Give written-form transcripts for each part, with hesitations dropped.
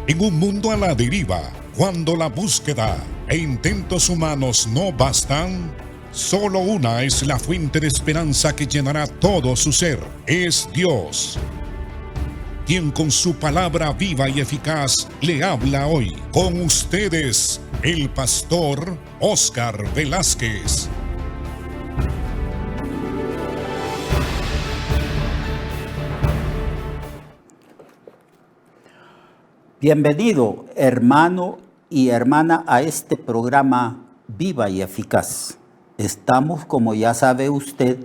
En un mundo a la deriva, cuando la búsqueda e intentos humanos no bastan, solo una es la fuente de esperanza que llenará todo su ser. Es Dios, quien con su palabra viva y eficaz le habla hoy. Con ustedes, el pastor Óscar Velázquez. Bienvenido, hermano y hermana, a este programa Viva y Eficaz. Estamos, como ya sabe usted,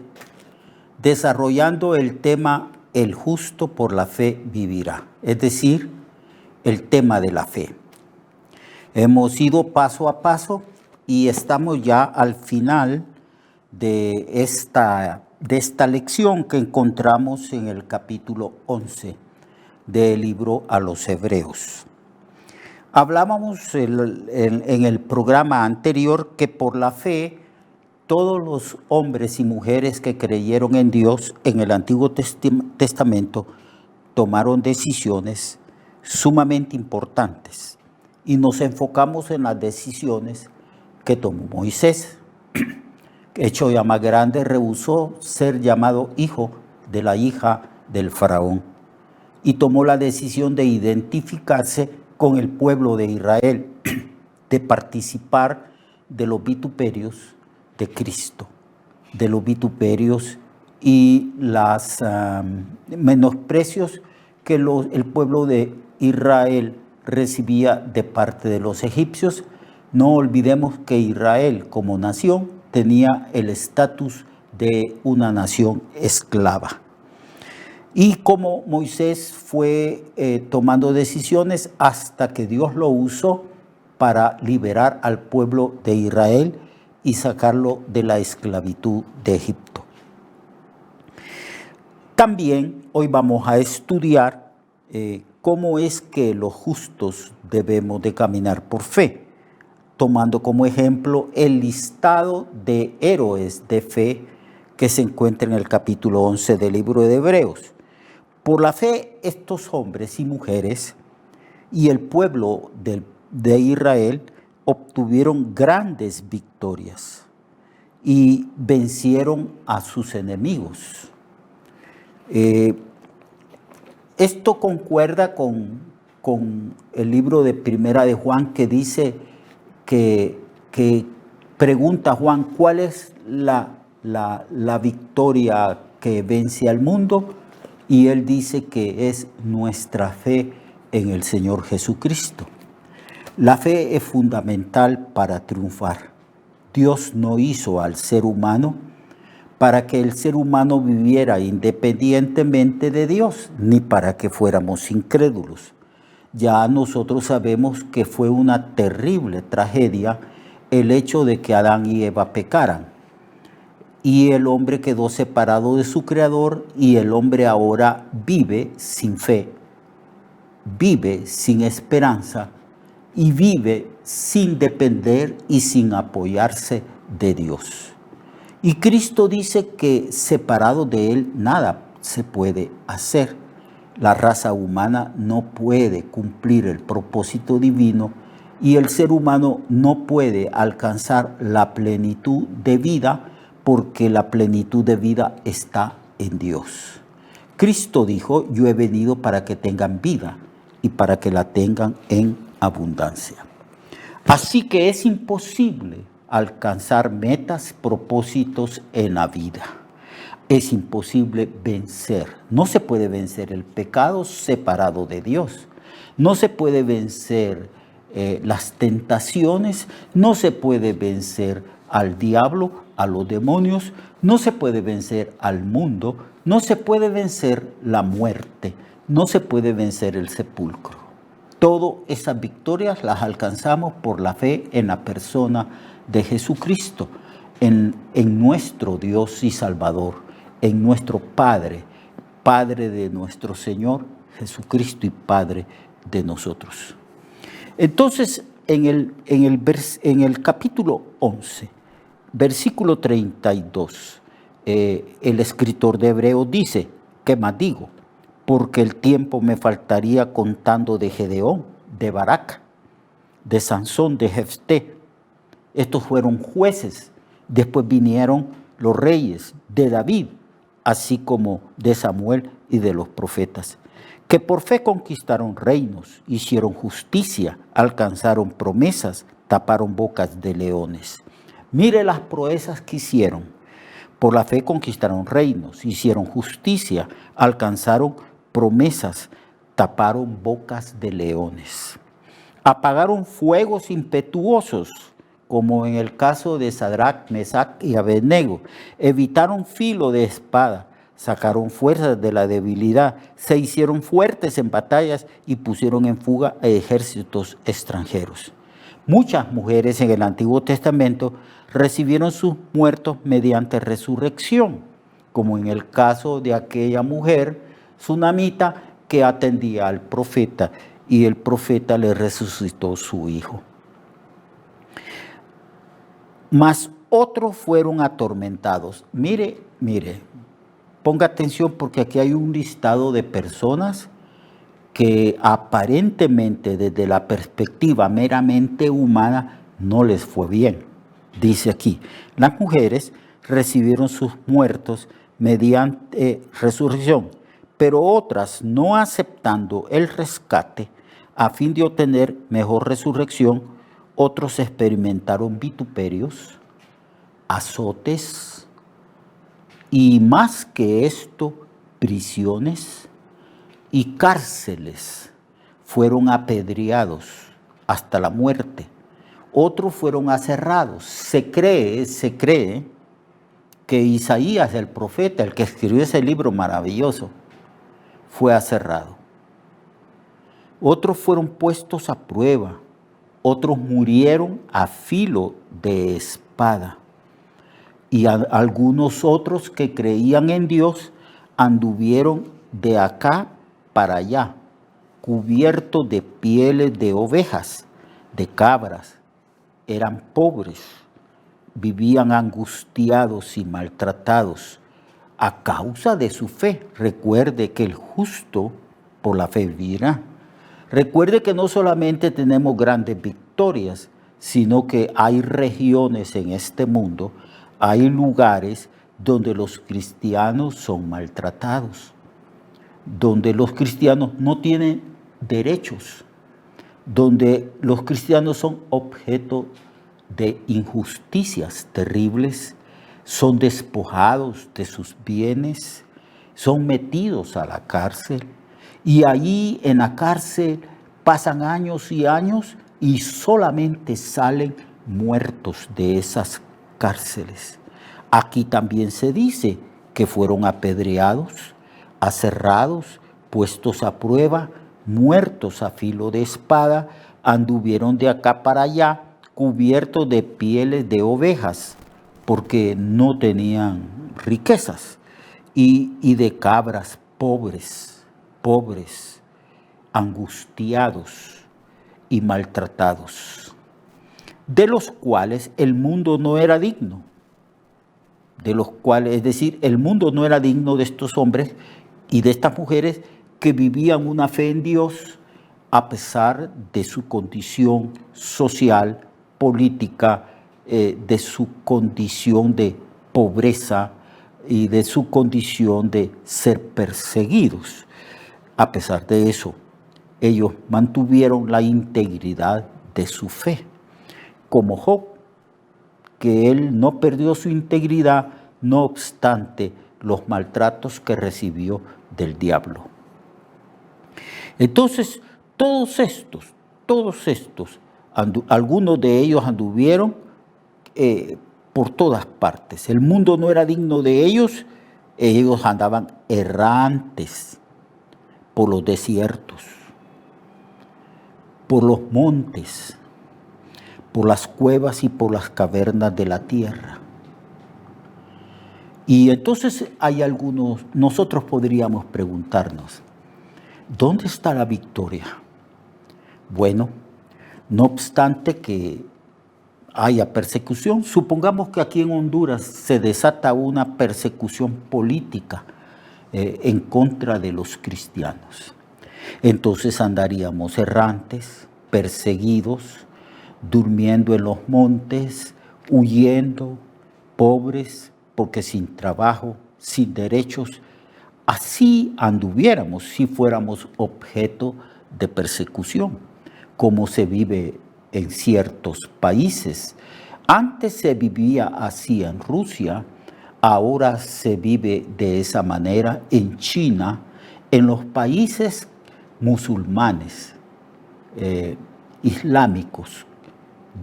desarrollando el tema El justo por la fe vivirá, es decir, el tema de la fe. Hemos ido paso a paso y estamos ya al final de esta lección que encontramos en el capítulo 11 del libro a los Hebreos. Hablábamos en el programa anterior que por la fe todos los hombres y mujeres que creyeron en Dios en el Antiguo Testamento tomaron decisiones sumamente importantes y nos enfocamos en las decisiones que tomó Moisés. Hecho ya más grande, rehusó ser llamado hijo de la hija del faraón y tomó la decisión de identificarse con el pueblo de Israel, de participar de los vituperios de Cristo, de los vituperios y los menosprecios que el pueblo de Israel recibía de parte de los egipcios. No olvidemos que Israel como nación tenía el estatus de una nación esclava. Y como Moisés fue tomando decisiones hasta que Dios lo usó para liberar al pueblo de Israel y sacarlo de la esclavitud de Egipto. También hoy vamos a estudiar cómo es que los justos debemos de caminar por fe, tomando como ejemplo el listado de héroes de fe que se encuentra en el capítulo 11 del libro de Hebreos. Por la fe, estos hombres y mujeres y el pueblo de Israel obtuvieron grandes victorias y vencieron a sus enemigos. Esto concuerda con el libro de Primera de Juan, que dice que pregunta Juan, ¿cuál es la victoria que vence al mundo? Y él dice que es nuestra fe en el Señor Jesucristo. La fe es fundamental para triunfar. Dios no hizo al ser humano para que el ser humano viviera independientemente de Dios, ni para que fuéramos incrédulos. Ya nosotros sabemos que fue una terrible tragedia el hecho de que Adán y Eva pecaran. Y el hombre quedó separado de su Creador y el hombre ahora vive sin fe, vive sin esperanza y vive sin depender y sin apoyarse de Dios. Y Cristo dice que separado de Él nada se puede hacer. La raza humana no puede cumplir el propósito divino y el ser humano no puede alcanzar la plenitud de vida porque la plenitud de vida está en Dios. Cristo dijo, yo he venido para que tengan vida y para que la tengan en abundancia. Así que es imposible alcanzar metas, propósitos en la vida. Es imposible vencer. No se puede vencer el pecado separado de Dios. No se puede vencer las tentaciones. No se puede vencer al diablo, a los demonios. No se puede vencer al mundo. No se puede vencer la muerte. No se puede vencer el sepulcro. Todas esas victorias las alcanzamos por la fe en la persona de Jesucristo, en nuestro Dios y Salvador, en nuestro Padre, Padre de nuestro Señor Jesucristo y Padre de nosotros. Entonces, en el capítulo 11, versículo 32, el escritor de Hebreos dice, ¿qué más digo? Porque el tiempo me faltaría contando de Gedeón, de Barak, de Sansón, de Jefté. Estos fueron jueces. Después vinieron los reyes de David, así como de Samuel y de los profetas, que por fe conquistaron reinos, hicieron justicia, alcanzaron promesas, taparon bocas de leones. Mire las proezas que hicieron. Por la fe conquistaron reinos, hicieron justicia, alcanzaron promesas, taparon bocas de leones. Apagaron fuegos impetuosos, como en el caso de Sadrach, Mesach y Abednego. Evitaron filo de espada, sacaron fuerzas de la debilidad, se hicieron fuertes en batallas y pusieron en fuga a ejércitos extranjeros. Muchas mujeres en el Antiguo Testamento recibieron sus muertos mediante resurrección, como en el caso de aquella mujer sunamita que atendía al profeta y el profeta le resucitó su hijo. Mas otros fueron atormentados. Mire, ponga atención porque aquí hay un listado de personas que aparentemente desde la perspectiva meramente humana no les fue bien. Dice aquí, las mujeres recibieron sus muertos mediante resurrección, pero otras no aceptando el rescate a fin de obtener mejor resurrección, otros experimentaron vituperios, azotes y más que esto, prisiones y cárceles. Fueron apedreados hasta la muerte. Otros fueron aserrados. Se cree que Isaías, el profeta, el que escribió ese libro maravilloso, fue aserrado. Otros fueron puestos a prueba. Otros murieron a filo de espada. Y algunos otros que creían en Dios anduvieron de acá para allá, cubiertos de pieles de ovejas, de cabras. Eran pobres, vivían angustiados y maltratados a causa de su fe. Recuerde que el justo por la fe vivirá. Recuerde que no solamente tenemos grandes victorias, sino que hay regiones en este mundo, hay lugares donde los cristianos son maltratados, donde los cristianos no tienen derechos, donde los cristianos son objeto de injusticias terribles, son despojados de sus bienes, son metidos a la cárcel y allí en la cárcel pasan años y años y solamente salen muertos de esas cárceles. Aquí también se dice que fueron apedreados, aserrados, puestos a prueba, muertos a filo de espada, anduvieron de acá para allá, cubiertos de pieles de ovejas, porque no tenían riquezas, y de cabras pobres, angustiados y maltratados, de los cuales el mundo no era digno, es decir, el mundo no era digno de estos hombres y de estas mujeres que vivían una fe en Dios a pesar de su condición social, política, de su condición de pobreza y de su condición de ser perseguidos. A pesar de eso, ellos mantuvieron la integridad de su fe, como Job, que él no perdió su integridad, no obstante los maltratos que recibió del diablo. Entonces, todos estos, algunos de ellos anduvieron por todas partes. El mundo no era digno de ellos andaban errantes por los desiertos, por los montes, por las cuevas y por las cavernas de la tierra. Y entonces nosotros podríamos preguntarnos, ¿dónde está la victoria? Bueno, no obstante que haya persecución, supongamos que aquí en Honduras se desata una persecución política en contra de los cristianos. Entonces andaríamos errantes, perseguidos, durmiendo en los montes, huyendo, pobres, porque sin trabajo, sin derechos. Así anduviéramos si fuéramos objeto de persecución, como se vive en ciertos países. Antes se vivía así en Rusia, ahora se vive de esa manera en China, en los países musulmanes, islámicos,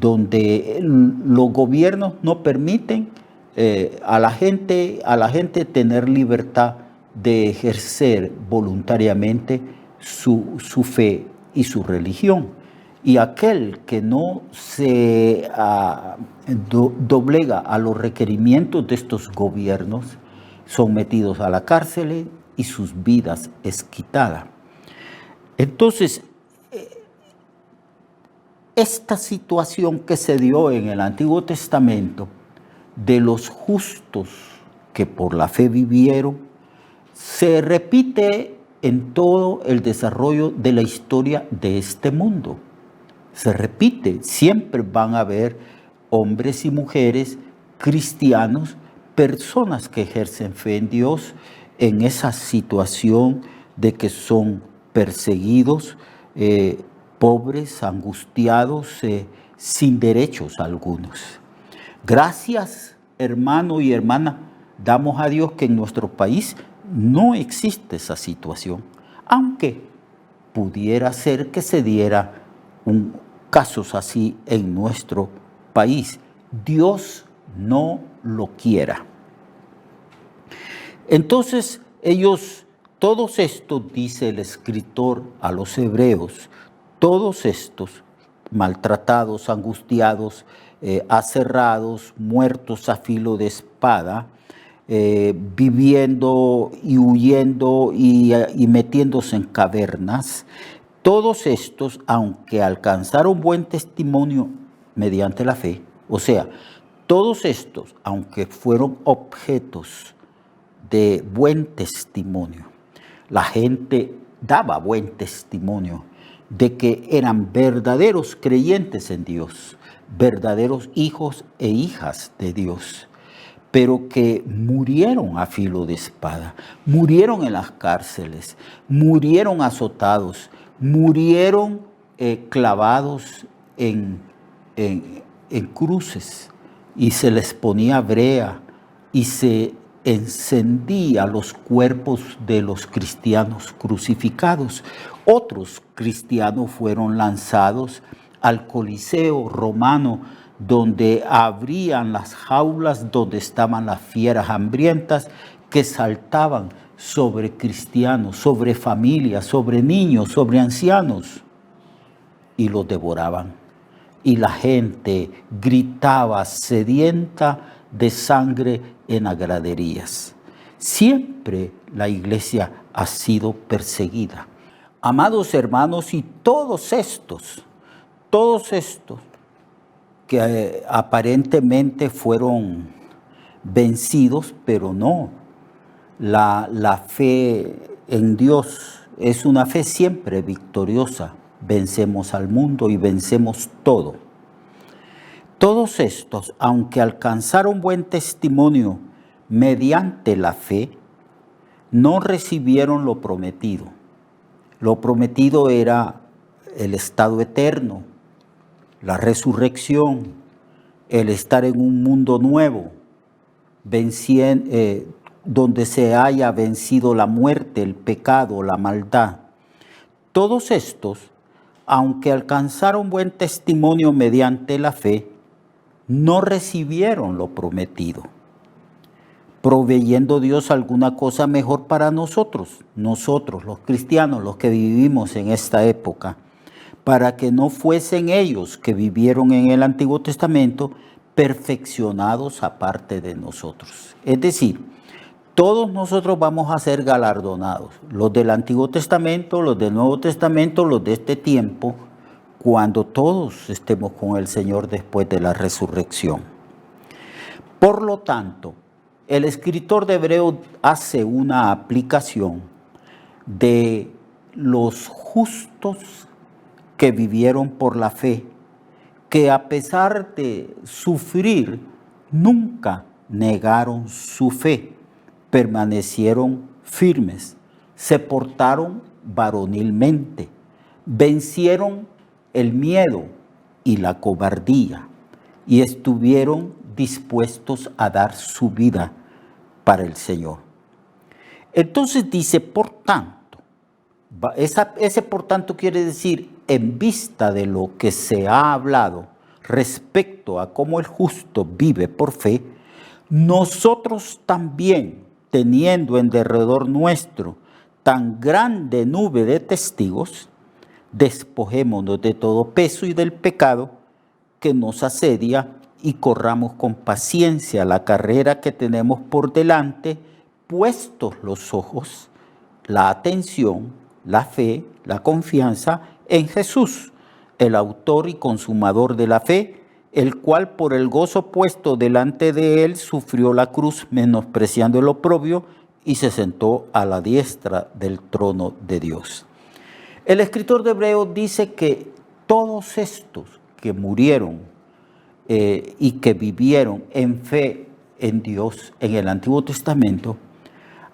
donde los gobiernos no permiten a la gente tener libertad de ejercer voluntariamente su fe y su religión. Y aquel que no se doblega a los requerimientos de estos gobiernos son metidos a la cárcel y sus vidas es quitada. Entonces, esta situación que se dio en el Antiguo Testamento de los justos que por la fe vivieron, se repite en todo el desarrollo de la historia de este mundo. Se repite, siempre van a haber hombres y mujeres cristianos, personas que ejercen fe en Dios en esa situación de que son perseguidos, pobres, angustiados, sin derechos algunos. Gracias, hermano y hermana, damos a Dios que en nuestro país no existe esa situación, aunque pudiera ser que se diera casos así en nuestro país. Dios no lo quiera. Entonces todos estos, dice el escritor a los hebreos, todos estos maltratados, angustiados, aserrados, muertos a filo de espada, viviendo y huyendo y metiéndose en cavernas, todos estos, aunque alcanzaron buen testimonio mediante la fe, o sea, todos estos, aunque fueron objetos de buen testimonio, la gente daba buen testimonio de que eran verdaderos creyentes en Dios, verdaderos hijos e hijas de Dios, pero que murieron a filo de espada, murieron en las cárceles, murieron azotados, murieron clavados en cruces, y se les ponía brea y se encendía los cuerpos de los cristianos crucificados. Otros cristianos fueron lanzados al Coliseo romano, donde abrían las jaulas donde estaban las fieras hambrientas que saltaban sobre cristianos, sobre familias, sobre niños, sobre ancianos, y los devoraban. Y la gente gritaba sedienta de sangre en las graderías. Siempre la iglesia ha sido perseguida. Amados hermanos, y todos estos que aparentemente fueron vencidos, pero no. La fe en Dios es una fe siempre victoriosa. Vencemos al mundo y vencemos todo. Todos estos, aunque alcanzaron buen testimonio mediante la fe, no recibieron lo prometido. Lo prometido era el estado eterno, la resurrección, el estar en un mundo nuevo, donde se haya vencido la muerte, el pecado, la maldad. Todos estos, aunque alcanzaron buen testimonio mediante la fe, no recibieron lo prometido, proveyendo Dios alguna cosa mejor para nosotros los cristianos, los que vivimos en esta época, para que no fuesen ellos que vivieron en el Antiguo Testamento perfeccionados aparte de nosotros. Es decir, todos nosotros vamos a ser galardonados, los del Antiguo Testamento, los del Nuevo Testamento, los de este tiempo, cuando todos estemos con el Señor después de la resurrección. Por lo tanto, el escritor de Hebreos hace una aplicación de los justos que vivieron por la fe, que a pesar de sufrir, nunca negaron su fe, permanecieron firmes, se portaron varonilmente, vencieron el miedo y la cobardía y estuvieron dispuestos a dar su vida para el Señor. Entonces dice, por tanto, ese por tanto quiere decir, en vista de lo que se ha hablado respecto a cómo el justo vive por fe, nosotros también, teniendo en derredor nuestro tan grande nube de testigos, despojémonos de todo peso y del pecado que nos asedia y corramos con paciencia la carrera que tenemos por delante, puestos los ojos, la atención, la fe, la confianza en Jesús, el autor y consumador de la fe, el cual por el gozo puesto delante de él sufrió la cruz, menospreciando el oprobio, y se sentó a la diestra del trono de Dios. El escritor de Hebreos dice que todos estos que murieron y que vivieron en fe en Dios en el Antiguo Testamento,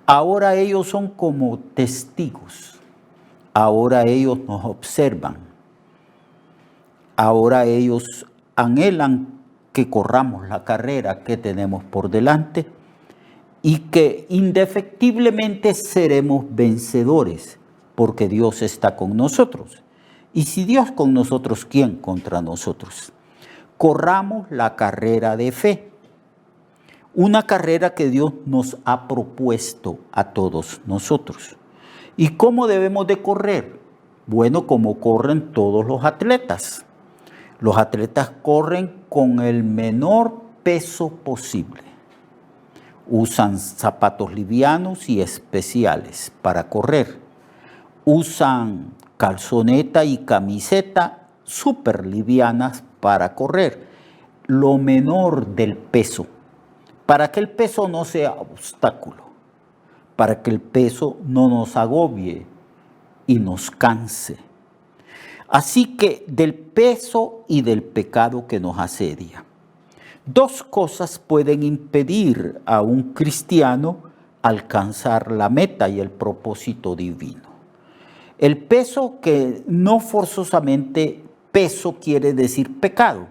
ahora ellos son como testigos, ahora ellos nos observan, ahora ellos anhelan que corramos la carrera que tenemos por delante y que indefectiblemente seremos vencedores porque Dios está con nosotros. Y si Dios con nosotros, ¿quién contra nosotros? Corramos la carrera de fe, una carrera que Dios nos ha propuesto a todos nosotros. ¿Y cómo debemos de correr? Bueno, como corren todos los atletas. Los atletas corren con el menor peso posible. Usan zapatos livianos y especiales para correr. Usan calzoneta y camiseta súper livianas para correr. Lo menor del peso, para que el peso no sea obstáculo, para que el peso no nos agobie y nos canse. Así que del peso y del pecado que nos asedia. Dos cosas pueden impedir a un cristiano alcanzar la meta y el propósito divino. El peso, que no forzosamente peso quiere decir pecado,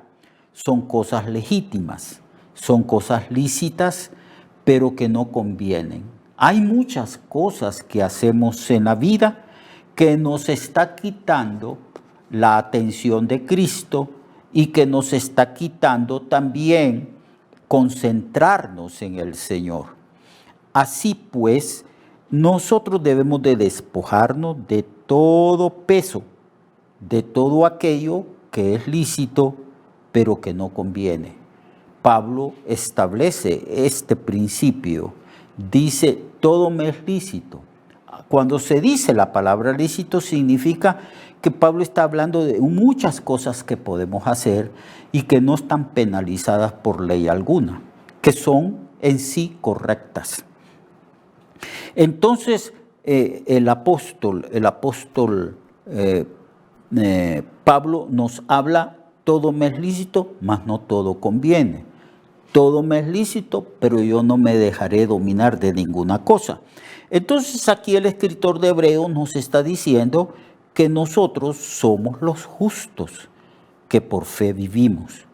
son cosas legítimas, son cosas lícitas, pero que no convienen. Hay muchas cosas que hacemos en la vida que nos está quitando la atención de Cristo y que nos está quitando también concentrarnos en el Señor. Así pues, nosotros debemos de despojarnos de todo peso, de todo aquello que es lícito, pero que no conviene. Pablo establece este principio, dice, todo me es lícito. Cuando se dice la palabra lícito, significa que Pablo está hablando de muchas cosas que podemos hacer y que no están penalizadas por ley alguna, que son en sí correctas. Entonces, el apóstol Pablo nos habla, todo me es lícito, mas no todo conviene. Todo me es lícito, pero yo no me dejaré dominar de ninguna cosa. Entonces aquí el escritor de Hebreos nos está diciendo que nosotros somos los justos, que por fe vivimos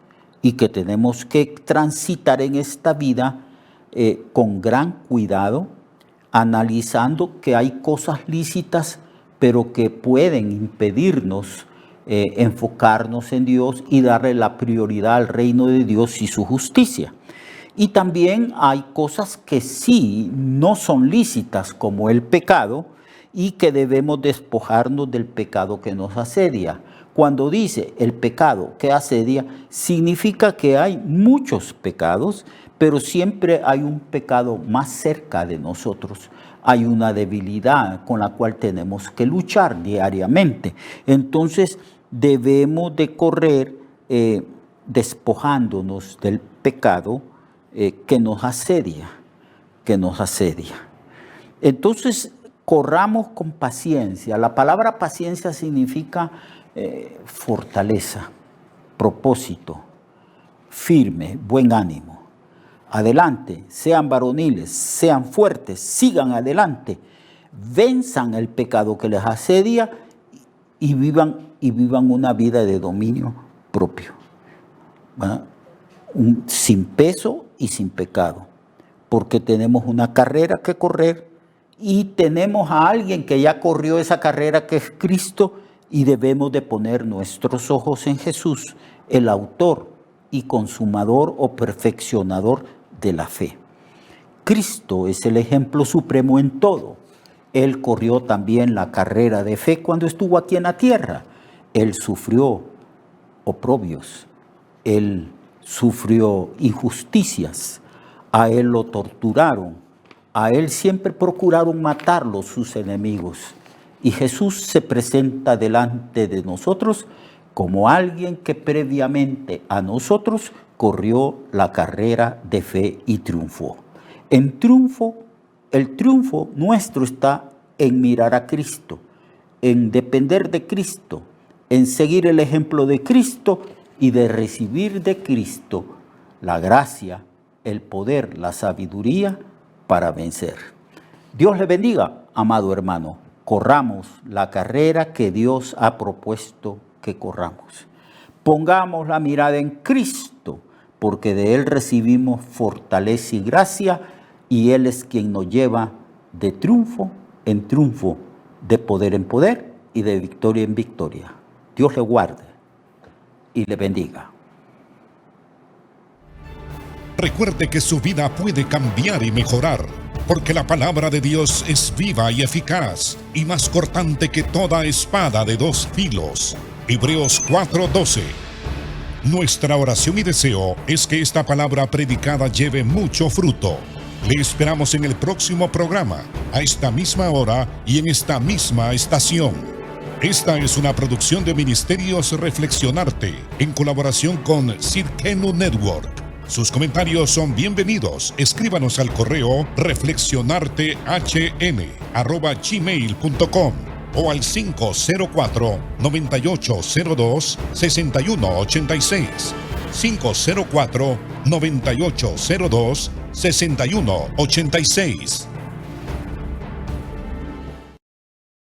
y que tenemos que transitar en esta vida con gran cuidado, analizando que hay cosas lícitas, pero que pueden impedirnos enfocarnos en Dios y darle la prioridad al reino de Dios y su justicia. Y también hay cosas que sí no son lícitas, como el pecado, y que debemos despojarnos del pecado que nos asedia. Cuando dice el pecado que asedia, significa que hay muchos pecados, pero siempre hay un pecado más cerca de nosotros. Hay una debilidad con la cual tenemos que luchar diariamente. Entonces debemos de correr despojándonos del pecado que nos asedia, Entonces corramos con paciencia. La palabra paciencia significa fortaleza, propósito, firme, buen ánimo. Adelante, sean varoniles, sean fuertes, sigan adelante, venzan el pecado que les asedia y vivan una vida de dominio propio, ¿verdad? Sin peso y sin pecado, porque tenemos una carrera que correr y tenemos a alguien que ya corrió esa carrera, que es Cristo, y debemos de poner nuestros ojos en Jesús, el autor y consumador o perfeccionador de la fe. Cristo es el ejemplo supremo en todo. Él corrió también la carrera de fe cuando estuvo aquí en la tierra. Él sufrió oprobios, él sufrió injusticias, a él lo torturaron, a él siempre procuraron matarlo sus enemigos. Y Jesús se presenta delante de nosotros como alguien que previamente a nosotros corrió la carrera de fe y triunfó. El triunfo nuestro está en mirar a Cristo, en depender de Cristo, en seguir el ejemplo de Cristo y de recibir de Cristo la gracia, el poder, la sabiduría para vencer. Dios le bendiga, amado hermano. Corramos la carrera que Dios ha propuesto que corramos. Pongamos la mirada en Cristo, porque de Él recibimos fortaleza y gracia, y Él es quien nos lleva de triunfo en triunfo, de poder en poder y de victoria en victoria. Dios le guarde y le bendiga. Recuerde que su vida puede cambiar y mejorar, porque la palabra de Dios es viva y eficaz, y más cortante que toda espada de dos filos. Hebreos 4:12. Nuestra oración y deseo es que esta palabra predicada lleve mucho fruto. Le esperamos en el próximo programa, a esta misma hora y en esta misma estación. Esta es una producción de Ministerios Reflexionarte, en colaboración con Cirkenu Network. Sus comentarios son bienvenidos. Escríbanos al correo reflexionartehn@gmail.com o al 504-9802-6186. 504-9802-6186.